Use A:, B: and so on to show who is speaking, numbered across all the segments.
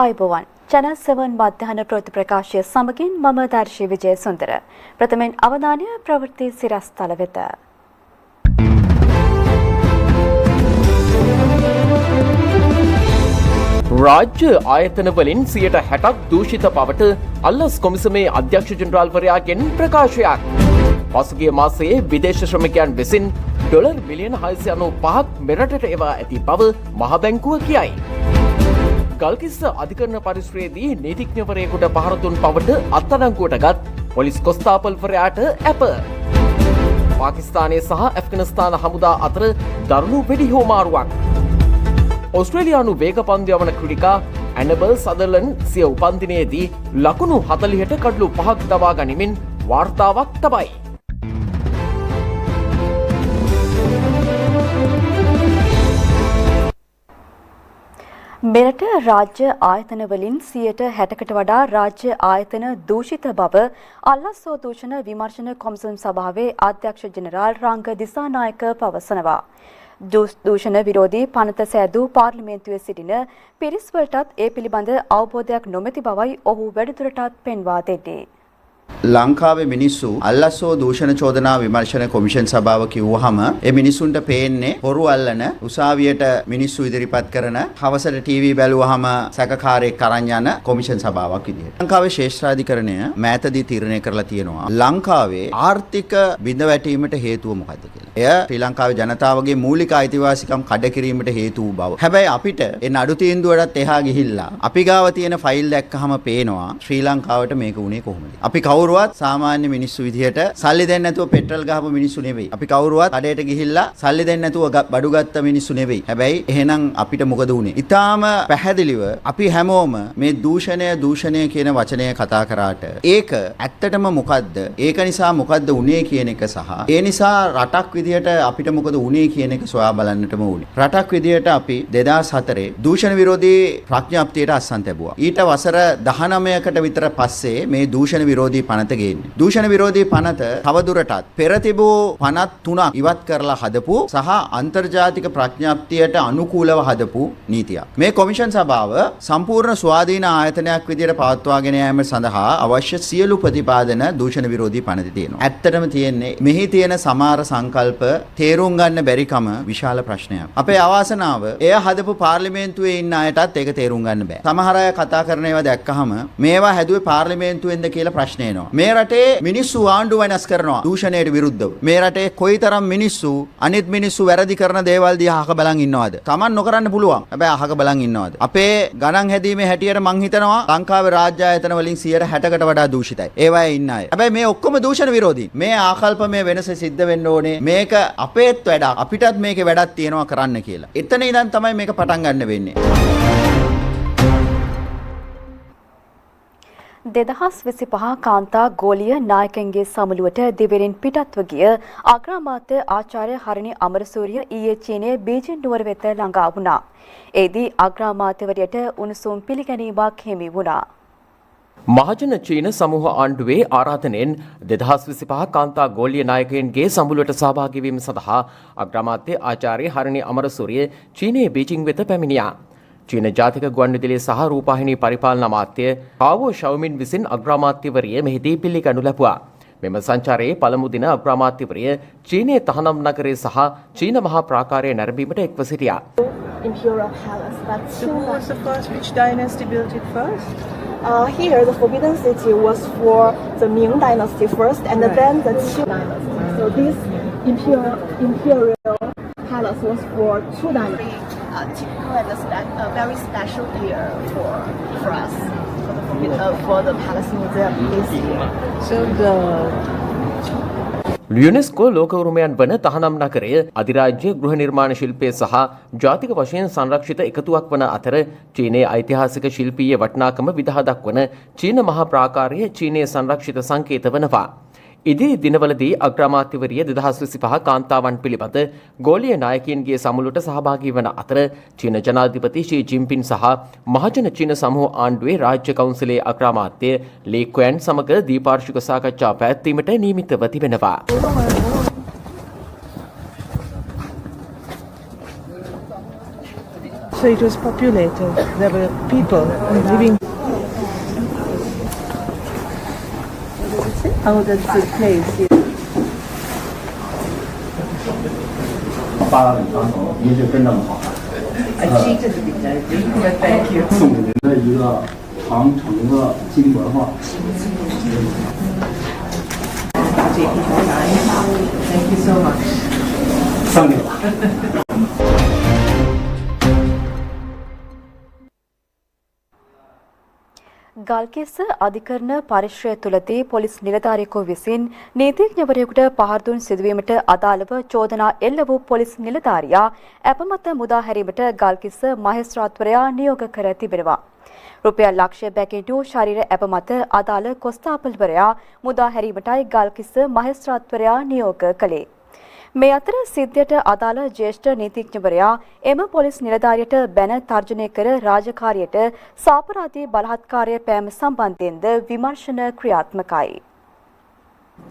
A: Ayubowan channel 7 मध्याह्न प्रवृत्ति प्रकाशय समगिन मम दर्शी विजय सुंदर प्रथमेन अवधान्य प्रवृत्ति सिरस्थल वेत
B: राज्य ආයතන වලින් 60% දූෂිත බවට අල්ලස් කොමිසමේ අධ්‍යක්ෂ ජෙනරාල්වරයාගෙන් ප්‍රකාශයක්. පසුගිය මාසයේ විදේශ ශ්‍රමිකයන් විසින් ඩොලර් මිලියන 695ක් මෙරටට එවා ඇති බව මහ බැංකුව කියයි. ගල්කිස්ස අධිකරණ පරිශ්‍රයේදී නීතිඥවරයෙකුට පහර දුන් බවට අත්අඩංගුවටගත් පොලිස් කොස්තාපල්වරයාට ඇප. පාකිස්තානයේ සහ ඇෆ්ගනිස්තාන හමුදා අතර දරුණු වෙඩිහුවමාරුවක්. ඔස්ට්‍රේලියානු වේගපන්දු යවන ක්‍රීඩිකා ඇනබල් සදර්ලන්ඩ් සිය උපන්දිනයේදී ලකුණු 40ට කඩලු 5ක් දවා ගනිමින් වාර්තාවක් තබයි.
A: මෙරට රාජ්‍ය ආයතන වලින් 60%කට වඩා රාජ්‍ය ආයතන දූෂිත බව අල්ලස්සෝ දූෂණ විමර්ශන කොමිසම් සභාවේ අධ්‍යක්ෂ ජෙනරාල් රංග දිසානායක පවසනවා. දූෂණ විරෝධී පනත සෑදූ පාර්ලිමේන්තුවේ සිටින පිරිස් වලටත් ඒ පිළිබඳ අවබෝධයක් නොමැති බවයි ඔහු වැඩිදුරටත් පෙන්වා දෙන්නේ.
C: ලංකාවේ මිනිස්සු අල්ලස්සෝ දූෂණ චෝදනා විමර්ශන කොමිෂන් සභාව කිව්වහම ඒ මිනිසුන්ට පේන්නේ හොරු අල්ලන උසාවියට මිනිස්සු ඉදිරිපත් කරන හවසට ටීවී බැලුවහම සැකකාරයෙක් අරන් යන කොමිෂන් සභාවක් විදියට. ලංකාවේ ශ්‍රේෂ්ඨාධිකරණය මෑතදී තීරණය කරලා තියෙනවා ලංකාවේ ආර්ථික බිඳ වැටීමට හේතුව මොකද්ද කියලා. එය ශ්‍රී ලංකාවේ ජනතාවගේ මූලික අයිතිවාසිකම් කඩ කිරීමට හේතු වූ බව. හැබැයි අපිට ඒ නඩු තීන්දුවටත් එහා ගිහිල්ලා අපි ගාව තියෙන ෆයිල් දැක්කහම පේනවා ශ්‍රී ලංකාවට මේක උනේ කොහොමද? අපි කවුරුවත් සාමාන්‍ය මිනිස්සු විදිහට සල්ලි දෙන්නේ නැතුව පෙට්‍රල් ගහපු මිනිස්සු නෙවෙයි. අපි කවුරුවත් කඩේට ගිහිල්ලා සල්ලි දෙන්නේ නැතුව බඩු ගත්ත මිනිස්සු නෙවෙයි. හැබැයි එහෙනම් අපිට මොකද උනේ? ඊටාම පැහැදිලිව අපි හැමෝම මේ දූෂණය කියන වචනය කතා කරාට ඒක ඇත්තටම මොකද්ද? ඒක නිසා මොකද්ද උනේ කියන එක සහ ඒ නිසා රටක් විදිහට අපිට මොකද උනේ කියන එක සොයා බලන්නටම උනේ. රටක් විදිහට අපි 2004 දූෂණ විරෝධී ප්‍රඥාප්තියට අස්සන් තැබුවා. ඊට වසර 19කට විතර පස්සේ මේ දූෂණ විරෝධී පනත ගේන්නේ. දූෂණ විරෝධී පනත තවදුරටත් පෙර තිබූ පනත් 3ක් ඉවත් කරලා හදපු සහ අන්තර්ජාතික ප්‍රඥාප්තියට අනුකූලව හදපු නීතියක්. මේ කොමිෂන් සභාව සම්පූර්ණ ස්වාධීන ආයතනයක් විදිහට පවත්වාගෙන යාම සඳහා අවශ්‍ය සියලු ප්‍රතිපාදන දූෂණ විරෝධී පනතේ තියෙනවා. ඇත්තටම තියෙන්නේ මෙහි තියෙන සමහර සංකල්ප තේරුම් ගන්න බැරිකම විශාල ප්‍රශ්නයක්. අපේ අවාසනාව එය හදපු පාර්ලිමේන්තුවේ ඉන්න අයටත් ඒක තේරුම් ගන්න බෑ. සමහර අය කතා කරන ඒවා දැක්කහම මේවා හැදුවේ පාර්ලිමේන්තුවෙන්ද කියලා ප්‍රශ්න එනවා. මේ රටේ මිනිස්සු ආණ්ඩු වෙනස් කරනවා දූෂණයට විරුද්ධව. මේ රටේ කොයිතරම් මිනිස්සු අනිත් මිනිස්සු වැරදි කරන දේවල් දිහා අහක බලන් ඉන්නවද? Taman නොකරන්න පුළුවන්. හැබැයි අහක බලන් ඉන්නවද? අපේ ගණන් හැදීමේ හැටියට මං හිතනවා ලංකාවේ රාජ්‍ය ආයතන වලින් 60%කට වඩා දූෂිතයි. ඒවායේ ඉන්න අය. හැබැයි මේ ඔක්කොම දූෂණ විරෝධී. මේ ආකල්පමය වෙනස සිද්ධ වෙන්න ඕනේ. මේක අපේත් වැඩක්. අපිටත් මේකේ වැඩක් තියෙනවා කරන්න කියලා. එතන ඉඳන් තමයි මේක පටන් ගන්න වෙන්නේ.
A: 2025 කාන්තා ගෝලීය නායකයන්ගේ සමුළුවට දිවෙරින් පිටත්ව ගිය අග්‍රාමාත්‍ය ආචාර්ය හරිනි අමරසූරිය ඊයේ චීනයේ බීජිං නුවර වෙත ළඟා වුණා. එෙහිදී අග්‍රාමාත්‍යවරියට උණුසුම් පිළිගැනීමක් හිමි වුණා.
B: මහජන චීන සමූහ ආණ්ඩුවේ ආරාධනෙන් 2025 කාන්තා ගෝලීය නායකයන්ගේ සමුළුවට සහභාගී වීම සඳහා අග්‍රාමාත්‍ය ආචාර්ය හරිනි අමරසූරිය චීනයේ බීජිං වෙත පැමිණියා. චීන ජාතික ගුවන්විදුලිය සහ රූපවාහිනී පරිපාලන අමාත්‍ය පාවෝ ෂවුමින් විසින් අග්‍රාමාත්‍යවරිය මෙහිදී පිළිගනු ලැබුවා. මෙම සංචාරයේ පළමු දින අග්‍රාමාත්‍යවරිය චීනයේ තහනම් නගරයේ සහ චීන මහා ප්‍රාකාරයේ නැරඹීමට එක්ව සිටියා.
D: Imperial Palace. That's
E: so who was the first? Which dynasty built it first?
D: Here, the Forbidden City was for the Ming Dynasty first, and then the Qing Dynasty. So this Imperial Palace was for two dynasties. Typical and a very special year for us, for the Palace Museum this year.
E: So the
B: UNESCO ලෝක උරුමයන් වන තහනම් නගරය අධිරාජ්‍ය ගෘහ නිර්මාණ ශිල්පය සහ ජාතික වශයෙන් සංරක්ෂිත එකතුවක් වන අතර චීනයේ ඓතිහාසික ශිල්පීය වටිනාකම විදහා දක්වන චීන මහා ප්‍රාකාරය චීනයේ සංරක්ෂිත සංකේත වනවා. ඉදිරි දිනවලදී අග්‍රාමාත්‍යවරිය 2025 කාන්තාවන් පිළිබඳ ගෝලීය නායකයන්ගේ සමුළුවට සහභාගී වන අතර චීන ජනාධිපති ෂී ජින්පින් සහ මහජන චීන සමූහ ආණ්ඩුවේ රාජ්‍ය කවුන්සිලේ අග්‍රාමාත්‍ය ලී ක්වෑන් සමග දීපාර්ශ්වික සාකච්ඡා පැවැත්වීමට නියමිතව තිබෙනවා.
E: So it was populated. There were people living. Oh, that's the place. Yeah.
F: 扒拉很传统，一直跟那么好。
E: Thank you.
F: 送给您的一个长城的金文化。
E: Thank you so much.
F: 送给我。
A: Galkissa අධිකරණ පරිශ්‍රය තුළදී පොලිස් නිලධාරියෙකු විසින් නීතිඥවරයෙකුට පහර දුන් සිදුවීමට අදාළව චෝදනා එල්ල වූ පොලිස් නිලධාරියා අපමත මුදා හැරීමට ගල්කිස්ස මහේස්ත්‍රාත්වරයා නියෝග කර තිබෙනවා. රුපියල් ලක්ෂ බැගින් වූ ශරීර අපමත අදාළ කොස්තාපල්වරයා මුදා හැරීමටයි ගල්කිස්ස මහේස්ත්‍රාත්වරයා නියෝග කළේ. මේ අතර සිද්ධියට අදාළ ජ්‍යෙෂ්ඨ නීතිඥවරයා එම පොලිස් නිලධාරියට බැන තර්ජනය කර රාජකාරියට සාපරාධී බලහත්කාරය පෑම සම්බන්ධයෙන්ද විමර්ශන ක්‍රියාත්මකයි.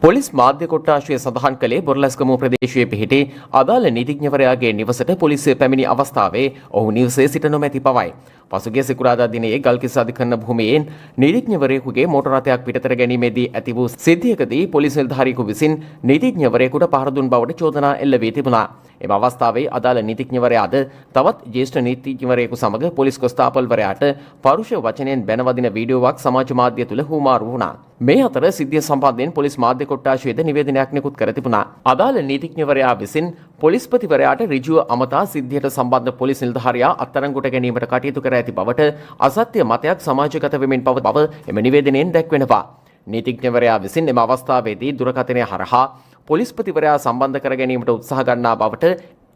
B: පොලිස් මාධ්‍ය කොට්ටාශය සඳහන් කළේ බොරලැස්ගමුව ප්‍රදේශයේ පිහිටි අදාළ නීතිඥවරයාගේ නිවසට පොලිසිය පැමිණි අවස්ථාවේ ඔහු නිවසේ සිට නොමැති බවයි. පසුගිය සිකුරාදා දිනයේ ගල්කිස්ස අධිකරණ භූමියෙන් නීතිඥවරයෙකුගේ මෝටර රථයක් පිටතර ගැනීමේදී ඇති වූ සිද්ධියකදී පොලිස් නිලධාරියෙකු විසින් නීතිඥවරයෙකුට පහර දුන් බවට චෝදනා එල්ල වී තිබුණා. එම අවස්ථාවේ අදාළ නීතිඥවරයාද තවත් ජ්‍යෙෂ්ඨ නීතිඥවරයෙකු සමග පොලිස් කොස්තාපල්වරයාට පරුෂ වචනයෙන් බැනවදින වීඩියෝවක් සමාජ මාධ්‍ය තුල හුවමාරු වුණා. මේ අතර සිද්ධිය සම්බන්ධයෙන් පොලිස් මාධ්‍ය කොට්ටාශයේද නිවේදනයක් නිකුත් කර තිබුණා. අදාළ නීතිඥවරයා විසින් පොලිස්පතිවරයාට ඍජුව අමතා සිද්ධියට සම්බන්ධ පොලිස් නිලධාරියා අත්අඩංගුවට ගැනීමට කටයුතු කර ඇති බවට අසත්‍ය මතයක් සමාජගත වෙමින් පවතින බව එම නිවේදනයෙන් දැක්වෙනවා. නීතිඥවරයා විසින් එම අවස්ථාවේදී දුරකථනය හරහා පොලිස්පතිවරයා සම්බන්ධ කර ගැනීමට උත්සාහ ගන්නා බවට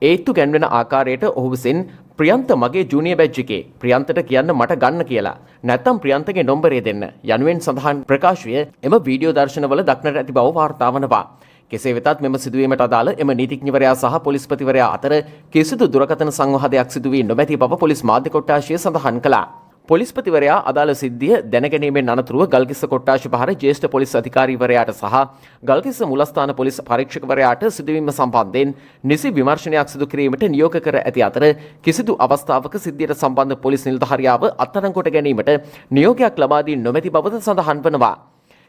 B: ඒත්තු ගැන්වෙන ආකාරයට ඔහු විසින් ප්‍රියන්ත මගේ ජූනියර් බැජ් එකේ ප්‍රියන්තට කියන්න මට ගන්න කියලා නැත්නම් ප්‍රියන්තගේ නම්බරය දෙන්න යනුවෙන් සඳහන් ප්‍රකාශය එම වීඩියෝ දර්ශනවල දක්නට ඇති බව වාර්තා වනවා. කෙසේ වෙතත් මෙම සිදුවීමට අදාළ එම නීතිඥවරයා සහ පොලිස්පතිවරයා අතර කිසිදු දුරකථන සංවාදයක් සිදු වී නොමැති බව පොලිස් මාධ්‍ය කොට්ටාශය සඳහන් කළා. පොලිස්පතිවරයා අදාළ සිද්ධිය දැනගැනීමෙන් අනතුරුව ගල්කිස්ස කොට්ටාශ පහර ජ්‍යෙෂ්ඨ පොලිස් අධිකාරීවරයාට සහ ගල්කිස්ස මුලස්ථාන පොලිස් පරීක්ෂකවරයාට සිදුවීම සම්බන්ධයෙන් නිසි විමර්ශනයක් සිදු කිරීමට නියෝග කර ඇති අතර කිසිදු අවස්ථාවක සිද්ධියට සම්බන්ධ පොලිස් නිලධාරියාව අත්අඩංගුවට ගැනීමට නියෝගයක් ලබා දී නොමැති බවද සඳහන් වනවා.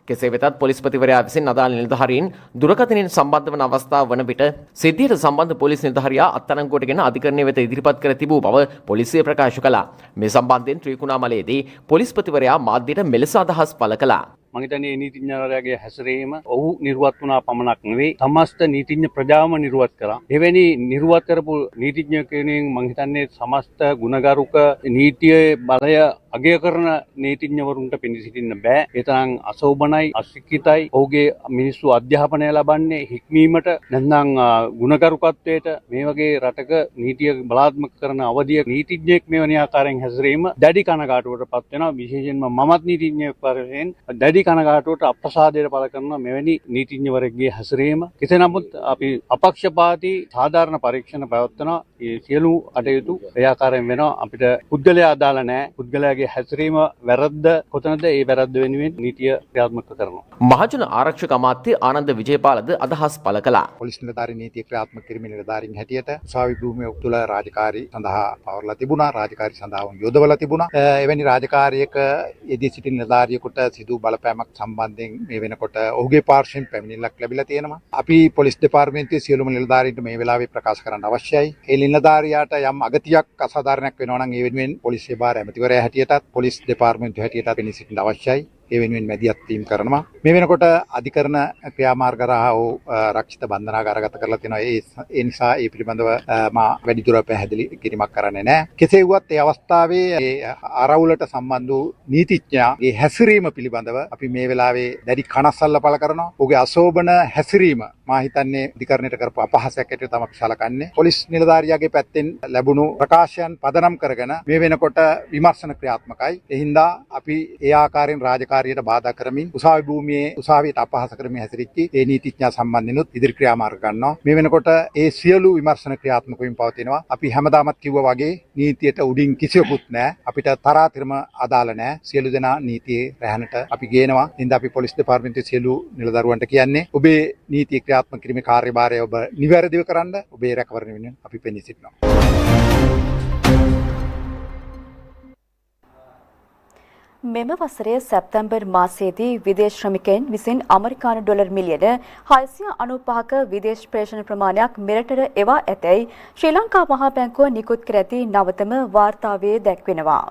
B: කෙසේ වෙතත් පොලිස්පතිවරයා විසින් අදාළ නිලධාරීන් දුරකථනයෙන් සම්බන්ධ වන අවස්ථාව වන විට සිද්ධියට සම්බන්ධ පොලිස් නිලධාරියා අත්අඩංගුවටගෙන අධිකරණය වෙත ඉදිරිපත් කර තිබූ බව පොලිසිය ප්‍රකාශ කළා. මේ සම්බන්ධයෙන් ත්‍රිකුණාමලයේදී පොලිස්පතිවරයා මාධ්‍යයට මෙලෙස අදහස් පළ කළා.
G: මම හිතන්නේ නීතිඥවරයාගේ හැසිරීම ඔහු නිර්වත් වුණා පමණක් නෙවෙයි සමස්ත නීතිඥ ප්‍රජාවම නිර්වත් කරා. එවැනි නිර්වත් කරපු නීතිඥ කෙනෙක් මම හිතන්නේ සමස්ත ගුණගරුක නීතියේ බලය අගය කරන නීතිඥවරුන්ට පිණි සිටින්න බෑ. ඒ තරම් අසෝබනයි අශික්ෂිතයි. ඔහුගේ මිනිස්සු අධ්‍යාපනය ලබන්නේ හික්මීමට නැත්නම් ගුණගරුකත්වයට මේ වගේ රටක නීතිය බලාත්මක කරන අවධිය නීතිඥයෙක් මෙවැනි ආකාරයෙන් හැසිරීම දැඩි කනගාටුවට පත් වෙනවා. විශේෂයෙන්ම මමත් නීතිඥයෙක් වශයෙන් දැඩි කනගාටුවට අප්‍රසාදයට පළ කරන මෙවැනි නීතිඥවරයෙක්ගේ හැසිරීම. කෙසේ නමුත් අපි අපක්ෂපාතී සාධාරණ පරීක්ෂණ පැවැත්වනවා. මේ සියලු අටයුතු ඒ ආකාරයෙන් වෙනවා. අපිට පුද්ගලයා අදාළ නැහැ. පුද්ගලයාගේ හැසිරීම වැරද්ද කොතනද ඒ වැරද්ද වෙනුවෙන් නීතිය ක්‍රියාත්මක කරනවා.
B: මහජන ආරක්ෂක අමාත්‍ය ආනන්ද විජේපාලද අදහස් පළ කළා.
H: පොලිස් නිලධාරී නීතිය ක්‍රියාත්මක කිරීමේ නිලධාරීන් හැටියට උසාවි භූමිය තුළ රාජකාරී සඳහා පවර්ලා තිබුණා. රාජකාරී සඳහා යොදවලා තිබුණා. එවැනි රාජකාරියක යෙදී සිටින නිලධාරියෙකුට සිදු බලපෑමක් සම්බන්ධයෙන් මේ වෙනකොට ඔහුගේ පාර්ශ්වයෙන් පැමිණිල්ලක් ලැබිලා තියෙනවා. අපි පොලිස් දෙපාර්තමේන්තුවේ සියලුම නිලධාරීන්ට මේ වෙලාවේ ප්‍රකාශ කරන්න අවශ්‍යයි. ඒ නිලධාරියාට යම් අගතියක් අසාධාරණයක් වෙනවා නම් ඒ වෙනුවෙන් පොලිස් සේවා ඇමතිවරයා හැටියටත් පොලිස් දෙපාර්තමේන්තුව හැටියටත් පෙනී සිටින්න අවශ්‍යයි. ඒ වෙනුවෙන් මැදිහත් වීම කරනවා. මේ වෙනකොට අධිකරණ ක්‍රියාමාර්ග රාහව රක්ෂිත බන්ධනාගාරගත කරලා තියෙනවා. ඒ නිසා ඒ පිළිබඳව මා වැඩිදුර පැහැදිලි කිරීමක් කරන්නේ නැහැ. කෙසේ වුවත් ඒ අවස්ථාවේ ඒ ආරවුලට සම්බන්ධ වූ නීතිඥයාගේ හැසිරීම පිළිබඳව අපි මේ වෙලාවේ දැඩි කනස්සල්ල පළ කරනවා. ඔහුගේ අශෝභන හැසිරීම මා හිතන්නේ අධිකරණයට කරපු අපහාසයක් ඇටියට තමයි සලකන්නේ. පොලිස් නිලධාරියාගේ පැත්තෙන් ලැබුණු ප්‍රකාශයන් පදනම් කරගෙන මේ වෙනකොට විමර්ශන ක්‍රියාත්මකයි. ඒ හින්දා අපි ඒ ආකාරයෙන් රාජකාරියට බාධා කරමින් උසාවි භූමියේ උසාවියට අපහාස කරමින් හැසිරිච්ච ඒ නීතිඥයා සම්බන්ධිනුත් ඉදිරි ක්‍රියාමාර්ග ගන්නවා. මේ වෙනකොට ඒ සියලු විමර්ශන ක්‍රියාත්මක වෙමින් පවතිනවා. අපි හැමදාමත් කිව්වා වගේ නීතියට උඩින් කිසියකුත් නැහැ. අපිට තරාතිරම අදාළ නැහැ. සියලු දෙනා නීතියේ රැහැනට අපි ගේනවා. ඉතින් අපි පොලිස් දෙපාර්තමේන්තුවේ සියලු නිලදරුවන්ට කියන්නේ ඔබේ නීතිය ක්‍රියාත්මක කිරීමේ කාර්යභාරය ඔබ නිවැරදිව කරන්න. ඔබේ රැකවරණ වෙනුවෙන් අපි පෙනී සිටිනවා.
A: මෙම වසරේ සැප්තැම්බර් මාසයේදී විදේශ ශ්‍රමිකයන් විසින් ඇමරිකානු ඩොලර් මිලියන 695ක විදේශ ප්‍රේෂණ ප්‍රමාණයක් මෙරටට එවා ඇතැයි ශ්‍රී ලංකා මහා බැංකුව නිකුත් කර ඇති නවතම වාර්තාවේ දැක්වෙනවා.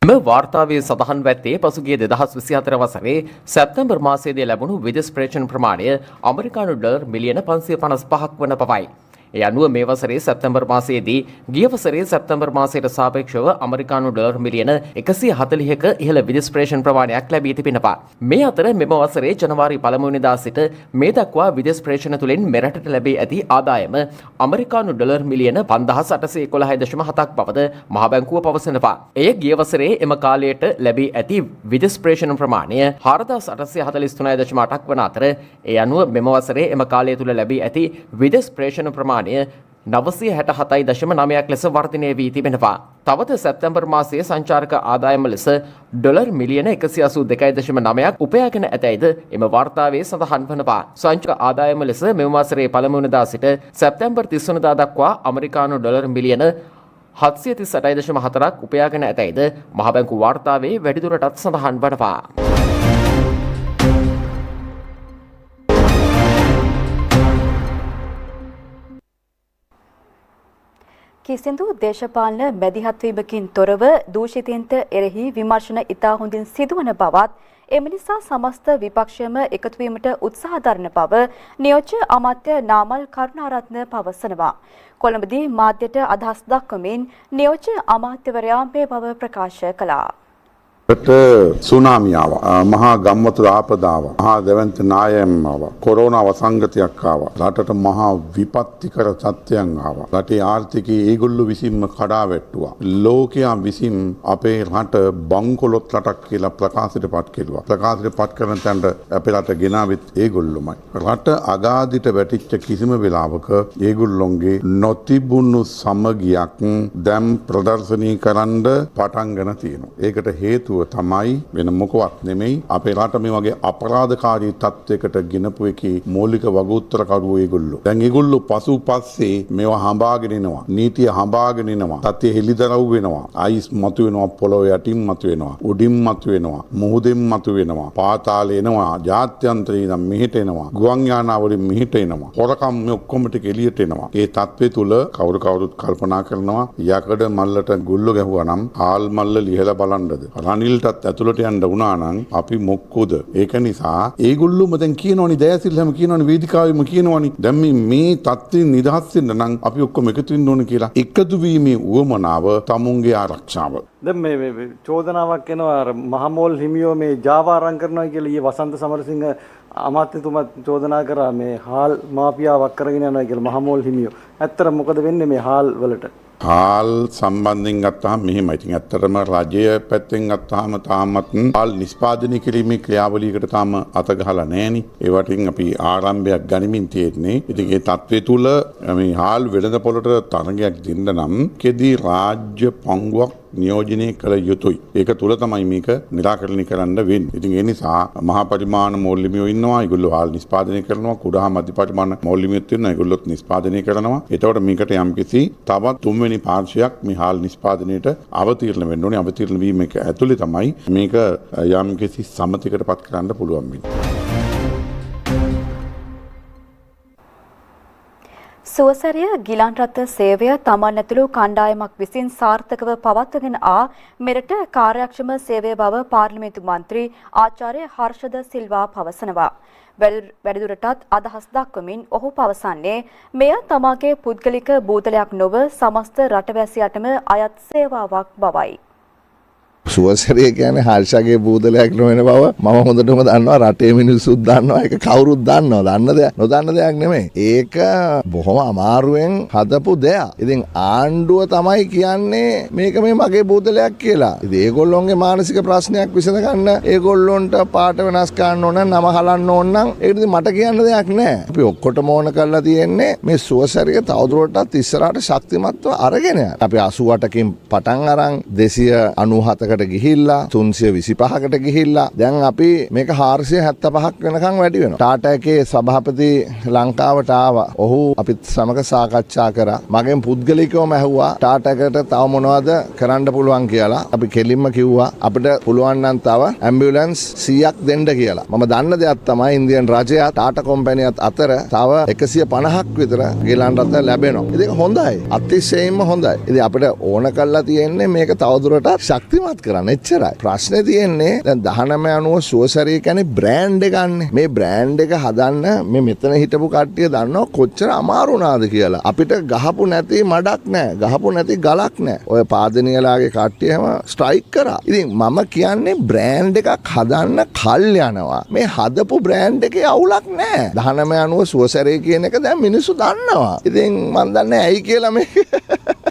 B: මෙම වාර්තාවේ සඳහන් ඇත්තේ පසුගිය 2024 වසරේ සැප්තැම්බර් මාසයේදී ලැබුණු විදේශ ප්‍රේෂණ ප්‍රමාණය ඇමරිකානු ඩොලර් මිලියන 555ක් වන බවයි. ඒ අනුව මේ වසරේ සැප්තැම්බර් මාසයේදී ගිය වසරේ සැප්තැම්බර් මාසයට සාපේක්ෂව ඇමරිකානු ඩොලර් මිලියන 140ක ඉහළ විදේශ ප්‍රේෂණ ප්‍රමාණයක් ලැබී තිබෙනවා. මේ අතර මෙම වසරේ ජනවාරි 1 වෙනිදා සිට මේ දක්වා විදේශ ප්‍රේෂණ තුළින් මෙරටට ලැබී ඇති ආදායම ඇමරිකානු ඩොලර් මිලියන 5811.7ක් බවද මහා බැංකුව පවසනවා. එය ගිය වසරේ එම කාලයට ලැබී ඇති විදේශ ප්‍රේෂණ ප්‍රමාණය 4843.8ක් වන අතර ඒ අනුව මෙම වසරේ එම කාලය තුළ ලැබී ඇති විදේශ ප්‍රේෂණ ප්‍රමාණය 967.9ක් ලෙස වර්ධනය වී තිබෙනවා. තවද සැප්තැම්බර් මාසයේ සංචාරක ආදායම ලෙස ඩොලර් මිලියන 182.9ක් උපයාගෙන ඇතැයිද එම වාර්තාවේ සඳහන් වනවා. සංචාරක ආදායම ලෙස මෙම වසරේ 1 වෙනිදා සිට සැප්තැම්බර් 30 වෙනිදා දක්වා ඇමරිකානු ඩොලර් මිලියන 738.4ක් උපයාගෙන ඇතැයිද මහ බැංකුව වාර්තාවේ වැඩිදුරටත් සඳහන් වනවා.
A: කිසිදු දේශපාලන මැදිහත්වීමකින් තොරව දූෂිතයන්ට එරෙහි විමර්ශන ඉතා හොඳින් සිදුවන බවත් එම නිසා සමස්ත විපක්ෂයම එකතු වීමට උත්සාහ දරන බව නියෝජ්‍ය අමාත්‍ය නාමල් කරුණාරත්න පවසනවා. කොළඹදී මාධ්‍යට අදහස් දක්වමින් නියෝජ්‍ය අමාත්‍යවරයා මේ බව ප්‍රකාශ කළා.
I: රට සුනාමි ආවා, මහා ගම්වතුර ආපදාව, මහා දැවැන්ත නායම් ආවා, කොරෝනා වසංගතයක් ආවා, රටට මහා විපත්තිකර තත්ත්වයන් ආවා. රටේ ආර්ථිකය ඒගොල්ලෝ විසින්ම කඩා වැට්ටුවා. ලෝකයා විසින් අපේ රට බංකොලොත් රටක් කියලා ප්‍රකාශයට පත් කෙරුවා. ප්‍රකාශයට පත් කරන තැනට අපේ රට ගෙනාවෙත් ඒගොල්ලොමයි. රට අගාධිට වැටිච්ච කිසිම වෙලාවක ඒගොල්ලොන්ගේ නොතිබුණු සමගියක් දැන් ප්‍රදර්ශනී කරන්න පටන්ගෙන තියෙනවා. ඒකට හේතුව තමයි වෙන මොකවත් නෙමෙයි අපේ රට මේ වගේ අපරාධකාරී තත්වයකට ගෙනපු එකේ මූලික වගඋත්තරකරුවෝ ඒගොල්ලෝ. දැන් ඒගොල්ලෝ පස්සේ මේවා හඹාගෙන එනවා. නීතිය හඹාගෙන එනවා. තත්ත්වය හෙලිදරව් වෙනවා. අයිස් මතු වෙනවා, පොළොව යටින් මතු වෙනවා, උඩින් මතු වෙනවා, මුහුදෙන් මතු වෙනවා, පාතාලේ එනවා, ජාත්‍යන්තරේ ඉඳන් මෙහෙට එනවා, ගුවන් යානාවලින් මෙහෙට එනවා. හොරකම් මේ ඔක්කොම ටික එළියට එනවා. ඒ තත්ත්වය තුල කවුරුත් කල්පනා කරනවා යකඩ මල්ලට ගුල්ල ගැහුවා නම් ආල් මල්ල ලිහලා බලන්නද? රනිල්ටත් ඇතුළට යන්න වුණා නම් අපි මොක්කොද? ඒක නිසා ඒගොල්ලොම දැන් කියනවනේ, දයාසිරි හැම කියනවනේ, වේදිකාවෙම කියනවනේ දැන් මේ තත්ත්වෙන් නිදහස් වෙන්න නම් අපි ඔක්කොම එකතු වෙන්න ඕන කියලා. එකතු වීමේ උවමනාව තමුන්ගේ ආරක්ෂාව.
F: දැන් මේ චෝදනාවක් එනවා අර මහමෝල් හිමියෝ මේ ජාවා අරන් කරනවා කියලා ඊයේ වසන්ත සමරසිංහ අමාත්‍යතුමා චෝදනා කරා මේ හාල් මාෆියාවක් කරගෙන යනවා කියලා මහමෝල් හිමියෝ. ඇත්තට මොකද වෙන්නේ මේ හාල් වලට?
I: හාල් සම්බන්ධයෙන් ගත්තාම මෙහෙමයි. ඉතින් ඇත්තටම රජය පැත්තෙන් ගත්තාම තාමත් හාල් නිෂ්පාදනය කිරීමේ ක්‍රියාවලියකට තාම අත ගහලා නැහෙනි. ඒවටින් අපි ආරම්භයක් ගනිමින් තියෙන්නේ. ඉතින් ඒ තත්ත්වය තුල මේ හාල් වෙළඳපොළට තරගයක් දෙන්න නම් කෙදී රාජ්‍ය පංගුවක් නියෝජනය කළ යුතුයි. ඒක තුල තමයි මේක निराකරණය කරන්න වෙන්නේ. ඉතින් ඒ නිසා මහා පරිමාණ මෝල්ලිමියෝ ඉන්නවා. ඒගොල්ලෝ හාල් නිෂ්පාදනය කරනවා. කුඩා මධ්‍ය පරිමාණ මෝල්ලිමියොත් ඉන්නවා. ඒගොල්ලොත් නිෂ්පාදනය කරනවා. එතකොට මේකට යම්කිසි තවත් තුන්වෙනි පාර්ශ්වයක් මේ හාල් නිෂ්පාදනයට අවතීර්ණ වෙන්න ඕනේ. අවතීර්ණ වීම එක ඇතුලේ තමයි මේක යම්කිසි සමතිකටපත් කරන්න පුළුවන් වෙන්නේ.
A: සුවසැරිය ගිලන් රථ සේවය තමන් ඇතුළු කණ්ඩායමක් විසින් සාර්ථකව පවත්වගෙන මෙරට කාර්යක්ෂම සේවය බව පාර්ලිමේන්තු මන්ත්‍රී ආචාර්ය හර්ෂද සිල්වා පවසනවා. වැඩිදුරටත් අදහස් දක්වමින් ඔහු පවසන්නේ මෙය තමාගේ පුද්ගලික බූදලයක් නොව සමස්ත රටවැසියටම අයත් සේවාවක් බවයි.
J: සුවසරිය කියන්නේ හර්ෂගේ බූදලයක් නොවන බව මම හොඳටම දන්නවා. රටේ මිනිස්සුත් දන්නවා. ඒක කවුරුත් දන්නවා. දන්න දෙයක් නොදන්න දෙයක් නෙමෙයි. ඒක බොහොම අමාරුවෙන් හදපු දෙයක්. ඉතින් ආණ්ඩුව තමයි කියන්නේ මේක මේ මගේ බූදලයක් කියලා. ඉතින් ඒගොල්ලොන්ගේ මානසික ප්‍රශ්නයක් විසඳ ගන්න ඒගොල්ලොන්ට පාට වෙනස් කරන්න ඕන, නම හලන්න ඕන නම් ඒක ඉතින් මට කියන්න දෙයක් නැහැ. අපි ඔක්කොටම ඕන කරලා තියෙන්නේ මේ සුවසරිය තවදුරටත් ඉස්සරහට ශක්තිමත්ව අරගෙන යන්න. අපි 88කින් පටන් අරන් 297කට ගිහිල්ලා 325කට ගිහිල්ලා දැන් අපි මේක 475ක් වෙනකන් වැඩි වෙනවා. ටාටා එකේ සභාපති ලංකාවට ආවා. ඔහු අපිත් සමග සාකච්ඡා කරා. මගෙන් පුද්ගලිකවම ඇහුවා ටාටා එකට තව මොනවද කරන්න පුළුවන් කියලා. අපි කෙලින්ම කිව්වා අපිට පුළුවන් නම් තව ඇම්බියුලන්ස් 100ක් දෙන්න කියලා. මම දන්න දෙයක් තමයි ඉන්දියන් රජයත් ටාටා කම්පැනියත් අතර තව 150ක් විතර ගිලන් රථ ලැබෙනවා. ඉතින් හොඳයි. අතිශයින්ම හොඳයි. ඉතින් අපිට ඕන කරලා තියෙන්නේ මේක තවදුරටත් ශක්තිමත් කරන්න. එච්චරයි. ප්‍රශ්නේ තියෙන්නේ දැන් 1990 සුවසරිය කියන්නේ බ්‍රෑන්ඩ් එකක් ගන්න. මේ බ්‍රෑන්ඩ් එක හදන්න මේ මෙතන හිටපු කට්ටිය දන්නවා කොච්චර අමාරු වුණාද කියලා. අපිට ගහපු නැති මඩක් නැහැ. ගහපු නැති ගලක් නැහැ. ඔය පාදනියලාගේ කට්ටියම ස්ට්‍රයික් කරා. ඉතින් මම කියන්නේ බ්‍රෑන්ඩ් එකක් හදන්න කල් යනවා. මේ හදපු බ්‍රෑන්ඩ් එකේ අවුලක් නැහැ. 1990 සුවසරිය කියන එක දැන් මිනිස්සු දන්නවා. ඉතින් මම දන්නේ ඇයි කියලා මේ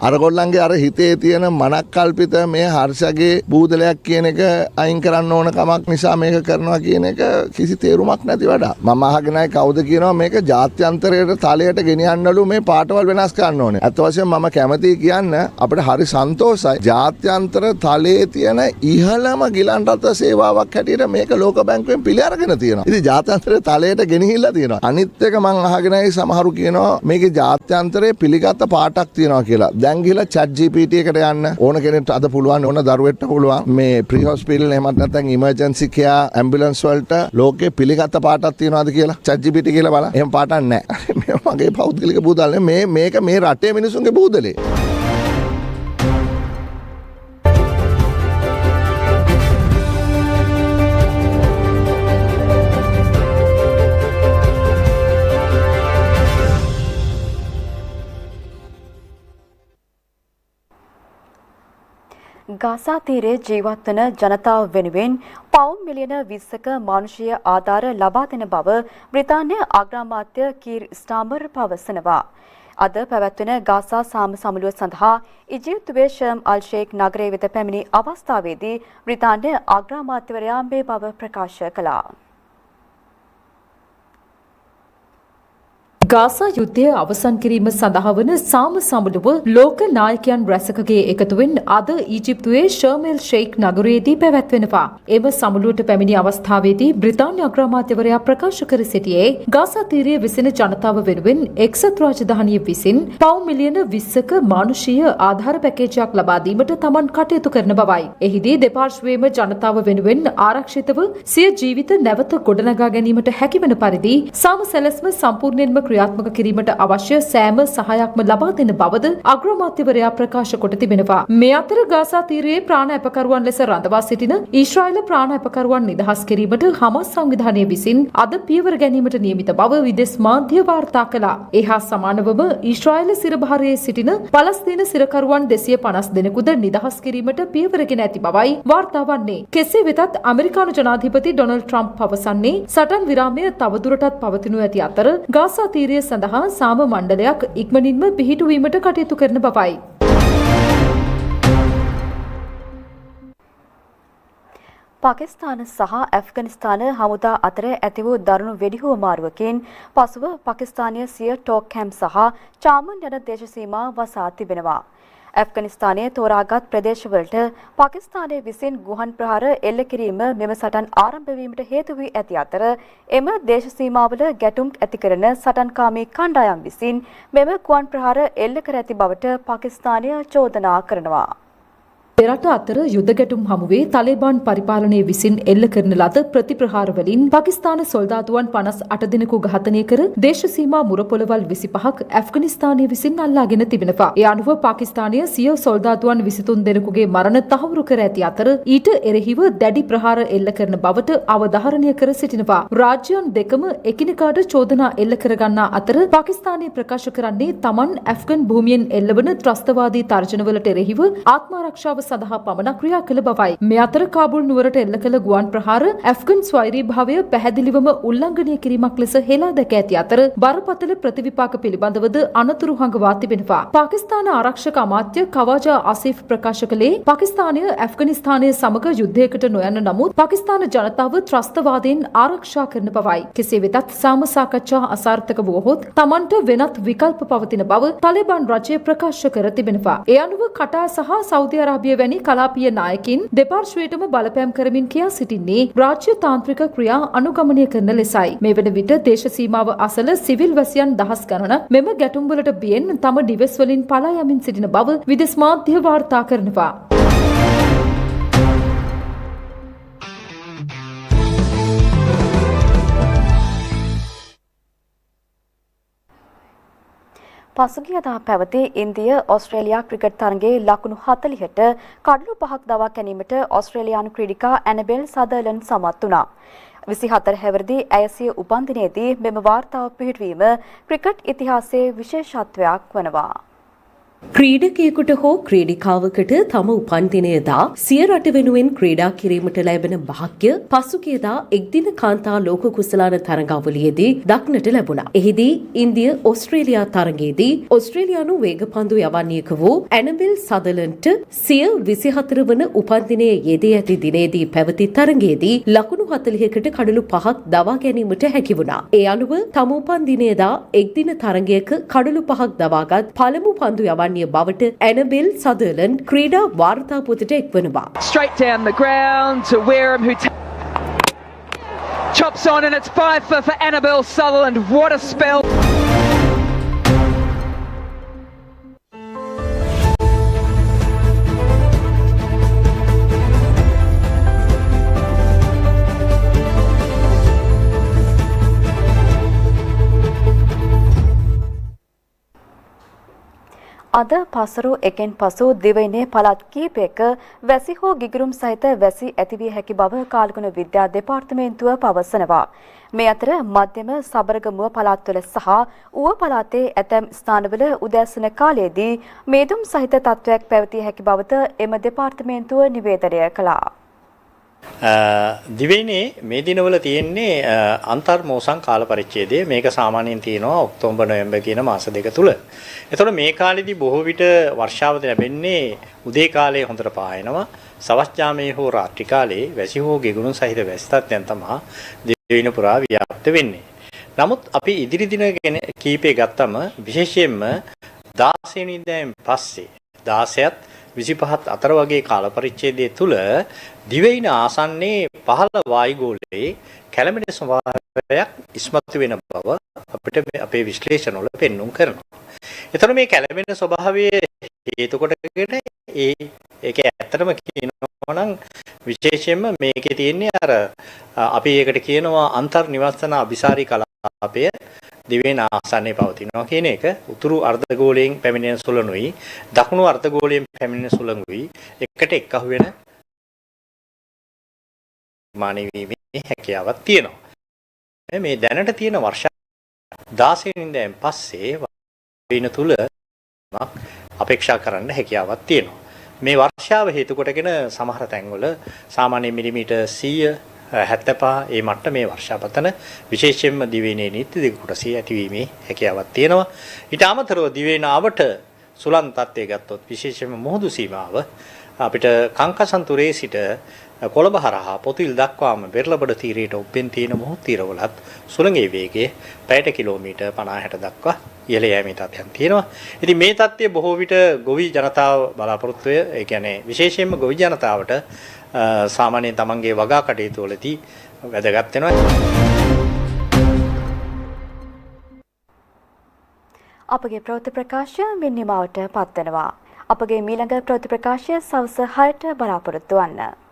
J: අරගොල්ලන්ගේ අර හිතේ තියෙන මනක් කල්පිත මේ හර්ෂගේ බූදලයක් කියන එක අයින් කරන්න ඕන කමක් නිසා මේක කරනවා කියන එක කිසි තේරුමක් නැති වැඩක්. මම අහගෙනයි කවුද කියනවා මේක ජාත්‍යන්තරයට තලයට ගෙනියන්නලු මේ පාටවල් වෙනස් කරන්න ඕනේ. අත් වශයෙන් මම කැමතියි කියන්න අපිට හරි සන්තෝෂයි. ජාත්‍යන්තර තලයේ තියෙන ඉහළම ගිලන් රථ සේවාවක් හැටියට මේක ලෝක බැංකුවෙන් පිළි අරගෙන තියෙනවා. ඉතින් ජාත්‍යන්තර තලයට ගෙනහිල්ලා තියෙනවා. අනිත් එක මම අහගෙනයි සමහරු කියනවා මේකේ ජාත්‍යන්තරයේ පිළිගත් පාටක් තියෙනවා කියලා. දැන් ගිහලා chat GPT එකට යන්න ඕන කෙනෙක්ට අද පුළුවන් ඕන දරුවෙක්ට පුළුවන් මේ ප්‍රී හොස්පිටල් එහෙමත් නැත්නම් ඉමර්ජන්සි කෙයා ඇම්බියුලන්ස් වලට ලෝකේ පිළිගත් පාටක් තියනවාද කියලා chat GPT කියලා බලන්න. එහෙම පාටක් නැහැ. මේ මගේ පෞද්ගලික බූදල් මේක මේ රටේ මිනිසුන්ගේ බූදලේ.
A: ගාසා තීරයේ ජීවත් වන ජනතාව වෙනුවෙන් පවුම් මිලියන 20ක මානුෂීය ආධාර ලබා දෙන බව බ්‍රිතාන්‍ය අග්‍රාමාත්‍ය කීර් ස්ටාමර් පවසනවා. අද පැවැත්වෙන ගාසා සාම සමුළුව සඳහා ඊජිප්තුවේ ෂර්ම් අල් ෂේක් නගරයේ වෙත පැමිණි අවස්ථාවේදී බ්‍රිතාන්‍ය අග්‍රාමාත්‍යවරයා මේ බව ප්‍රකාශ කළා.
K: ගාසා යුද්ධය අවසන් කිරීම සඳහා වන සාම සමුළුව ලෝක නායකයන් රැසකගේ එකතුවෙන් අද ඊජිප්තුවේ ෂර්ම් එල් ෂේක් නගරයේදී පැවැත්වෙනවා. එම සමුළුවට පැමිණි අවස්ථාවේදී බ්‍රිතාන්‍ය අග්‍රාමාත්‍යවරයා ප්‍රකාශ කර සිටියේ ගාසා තීරයේ විසින ජනතාව වෙනුවෙන් එක්සත් රාජධානිය විසින් පවුම් මිලියන 20ක මානුෂීය ආධාර පැකේජයක් ලබා දීමට තමන් කටයුතු කරන බවයි. එහිදී දෙපාර්ශ්වයේම ජනතාව වෙනුවෙන් ආරක්ෂිතව සිය ජීවිත නැවත ගොඩනගා ගැනීමට හැකිවන පරිදි සාම සැලැස්ම සම්පූර්ණයෙන්ම ක්‍රියාත්මක කිරීමට අවශ්‍ය සෑම සහායක්ම ලබා දෙන බවද අග්‍රාමාත්‍යවරයා ප්‍රකාශ කොට තිබෙනවා. මේ අතර ගාසා තීරයේ ප්‍රාණ අපකරුවන් ලෙස රඳවා සිටින ඊශ්‍රායල ප්‍රාණ අපකරුවන් නිදහස් කිරීමට හමාස් සංවිධානය විසින් අද පියවර ගැනීමට නියමිත බව විදෙස් මාධ්‍ය වාර්තා කළා. ඒ හා සමානවම ඊශ්‍රායල සිරභාරයේ සිටින පලස්තීන සිරකරුවන් 250 දෙනෙකුද නිදහස් කිරීමට පියවරගෙන ඇති බවයි වාර්තා වන්නේ. කෙසේ වෙතත් ඇමරිකානු ජනාධිපති ඩොනල්ඩ් ට්‍රම්ප් පවසන්නේ සටන් විරාමය තවදුරටත් පවතිනු ඇති අතර ගාසා තීරය සඳහා සාම මණ්ඩලයක් ඉක්මනින්ම පිහිටුවීමට කටයුතු කරන බවයි.
A: පාකිස්තාන සහ ඇෆ්ගනිස්තාන හමුදා අතර ඇති වූ දරුණු වෙඩිහුවමාරුවකින් පසුව පාකිස්තානය සිය ටෝක් කැම්ප් සහ චාමන් යන දේශ සීමා වසා තිබෙනවා. ඇෆ්ගනිස්තානයේ තෝරාගත් ප්‍රදේශවලට පාකිස්තානය විසින් ගුවන් ප්‍රහාර එල්ල කිරීම මෙම සටන් ආරම්භ වීමට හේතු වී ඇති අතර එම දේශ සීමාවල ගැටුම් ඇති කරන සටන්කාමී කණ්ඩායම් විසින් මෙම ගුවන් ප්‍රහාර එල්ල කර ඇති බවට පාකිස්තානය චෝදනා කරනවා.
K: දෙරට අතර යුද ගැටුම් හමුවේ තලිබාන් පරිපාලනය විසින් එල්ල කරන ලද ප්‍රතිප්‍රහාර වලින් පාකිස්තාන සොල්දාදුවන් 58 දෙනෙකු ඝාතනය කර දේශ සීමා මුරපොළවල් 25ක් ඇෆ්ගනිස්තානය විසින් අල්ලාගෙන තිබෙනවා. ඒ අනුව පාකිස්තානය සිය සොල්දාදුවන් 23 දෙනෙකුගේ මරණ තහවුරු කර ඇති අතර ඊට එරෙහිව දැඩි ප්‍රහාර එල්ල කරන බවට අවධාරණය කර සිටිනවා. රාජ්‍යයන් දෙකම එකිනෙකාට චෝදනා එල්ල කරගන්නා අතර පාකිස්තානය ප්‍රකාශ කරන්නේ තමන් ඇෆ්ගන් භූමියෙන් එල්ලවන ත්‍රස්තවාදී තර්ජනවලට එරෙහිව ආත්මාරක්ෂාව සඳහා පමණක් ක්‍රියා කළ බවයි. මේ අතර කාබුල් නුවරට එල්ල කළ ගුවන් ප්‍රහාර ඇෆ්ගන් ස්වෛරීභාවය පැහැදිලිවම උල්ලංඝනය කිරීමක් ලෙස හෙලා දැක ඇති අතර බරපතල ප්‍රතිවිපාක පිළිබඳවද අනතුරු හඟවා තිබෙනවා. පාකිස්තාන ආරක්ෂක අමාත්‍ය කවාජා ආසිෆ් ප්‍රකාශ කළේ පාකිස්තානය ඇෆ්ගනිස්තානය සමග යුද්ධයකට නොයන්න නමුත් පාකිස්තාන ජනතාව ත්‍රස්තවාදයෙන් ආරක්ෂා කරන බවයි. කෙසේ වෙතත් සාම සාකච්ඡා අසාර්ථක වුවහොත් තමන්ට වෙනත් විකල්ප පවතින බව තලිබාන් රජය ප්‍රකාශ කර තිබෙනවා. ඒ අනුව කටාර් සහ සෞදි අරාබිය වැනි කලාපීය නායකින් දෙපාර්ශ්වයටම බලපෑම් කරමින් කියා සිටින්නේ රාජ්‍ය තාන්ත්‍රික ක්‍රියා අනුගමනය කරන ලෙසයි. මේ වන විට දේශ සීමාව අසල සිවිල් වැසියන් දහස් ගණන මෙම ගැටුම්වලට බියෙන් තම නිවෙස් වලින් පලා යමින් සිටින බව විදෙස් මාධ්‍ය වාර්තා කරනවා.
A: පසුගියදා පැවති ඉන්දිය ඕස්ට්‍රේලියා ක්‍රිකට් තරගයේ ලකුණු 40ට කඩලු 5ක් දවා ගැනීමට ඕස්ට්‍රේලියානු ක්‍රීඩිකා ඇනබෙල් සදර්ලන්ඩ් සමත් වුණා. 24 හැවිරිදි ඇය සිය උපන්දිනයේදී මෙම වාර්තාව පිහිටවීම ක්‍රිකට් ඉතිහාසයේ විශේෂත්වයක් වනවා.
L: ක්‍රීඩකයෙකුට හෝ ක්‍රීඩිකාවකට තම උපන්දිනයදා සිය රට වෙනුවෙන් ක්‍රීඩා කිරීමට ලැබෙන භාග්‍ය පසුගියදා එක්දින කාන්තා ලෝක කුසලාන තරගාවලියේදී දක්නට ලැබුණා. එහිදී ඉන්දිය ඕස්ට්‍රේලියා තරගයේදී ඕස්ට්‍රේලියානු වේගපන්දු යවන්නේක වූ ඇනබෙල් සදර්ලන්ඩ්ට සිය 24 වන උපන්දිනයේ යෙදී ඇති දිනේදී පැවති තරගයේදී ලකුණු 40කට කඩලු 5ක් දවා ගැනීමට හැකි වුණා. ඒ අනුව තම උපන්දිනයදා එක්දින තරගයක කඩලු 5ක් දවාගත් පළමු පන්දු යවන්නේ බවට ඇනබෙල් සදර්ලන්ඩ් ක්‍රීඩා වාර්තා පොතට එක්වනවා.
M: Straight down the ground to Wareham who chops on and it's 5 for Annabelle Sutherland. What a spell.
A: අද පසරු එකෙන් පසු දිවයිනේ පළාත් කීපයක වැසි හෝ ගිගුරුම් සහිත වැසි ඇතිවිය හැකි බව කාලගුණ විද්‍යා දෙපාර්තමේන්තුව පවසනවා. මේ අතර මධ්‍යම සබරගමුව පළාත්වල සහ ඌව පළාතේ ඇතැම් ස්ථානවල උදෑසන කාලයේදී මේදුම් සහිත තත්ත්වයක් පැවතිය හැකි බවට එම දෙපාර්තමේන්තුව නිවේදනය කළා.
N: දිවයිනේ මේ දිනවල තියෙන්නේ අන්තර්මෝසම් කාල පරිච්ඡේදය. මේක සාමාන්‍යයෙන් තියෙනවා ඔක්තෝබර් නොවැම්බර් කියන මාස දෙක තුල. එතකොට මේ කාලෙදී බොහෝ විට වර්ෂාව ලැබෙන්නේ උදේ කාලයේ හොඳට පායනවා. සවස් යාමයේ හෝ රාත්‍රී කාලයේ වැසි හෝ ගෙගුරුන් සහිත වැසි තත්ත්වයන් තමයි දිවයින පුරා ව්‍යාප්ත වෙන්නේ. නමුත් අපි ඉදිරි දින කීපේ ගත්තම විශේෂයෙන්ම 16 වෙනිදාන් පස්සේ 16ත් 25ත් අතර වගේ කාල පරිච්ඡේදය තුල දිවයින ආසන්නයේ පහළ වායුගෝලයේ කැළඹෙන ස්වභාවයක් ඉස්මතු වෙන බව අපිට අපේ විශ්ලේෂණවල පෙන්වුම් කරනවා. එතකොට මේ කැළඹෙන ස්වභාවය හේතු කොටගෙන ඒක ඇත්තටම කියනවා නම් විශේෂයෙන්ම මේකේ තියෙන්නේ අර අපි ඒකට කියනවා අන්තර් නිවස්සන අபிසාරී කලාපය දිවයින ආසන්නයේ පවතිනවා කියන එක උතුරු අර්ධගෝලයෙන් පැමිණෙන සුළඟුයි දකුණු අර්ධගෝලයෙන් පැමිණෙන සුළඟුයි එකට එක්කහු වෙන මානවීමේ හැකියාවක් තියෙනවා. මේ දැනට තියෙන වර්ෂ 16 වෙනිදාන් පස්සේ දින තුල අපේක්ෂා කරන්න හැකියාවක් තියෙනවා. මේ වර්ෂාව හේතු කොටගෙන සමහර තැන්වල සාමාන්‍ය මිලිමීටර් 175 ඒ මට්ටමේ වර්ෂාපතන විශේෂයෙන්ම දිවයිනේ නීති දෙක කොටසේ ඇතිවීමේ හැකියාවක් තියෙනවා. ඊට අමතරව දිවයිනාවට සුළං තත්ත්වය ගත්තොත් විශේෂයෙන්ම මුහුදු සීමාව අපිට කංකසන්තුරේ සිට කොළඹ හරහා පොතුවිල් දක්වාම වෙරළබඩ තීරයට ඔබ්බෙන් තියෙන මුහුදු තීරවලත් සුළඟේ වේගය පැයට කිලෝමීටර් 50-60 දක්වා ඉහළ යෑමේ තත්ත්වයන් තියෙනවා. ඉතින් මේ තත්ත්වය බොහෝ විට ගොවි ජනතාව බලාපොරොත්තු වෙ, ඒ කියන්නේ විශේෂයෙන්ම ගොවි ජනතාවට සාමාන්‍යයෙන් තමන්ගේ වගා කටයුතු වලදී වැදගත් වෙනවා.
A: අපගේ ප්‍රවෘත්ති ප්‍රකාශය මෙන්න නිමවට පත්වනවා. අපගේ මීළඟ ප්‍රවෘත්ති ප්‍රකාශය සවස් 6ට බලාපොරොත්තු වන්න.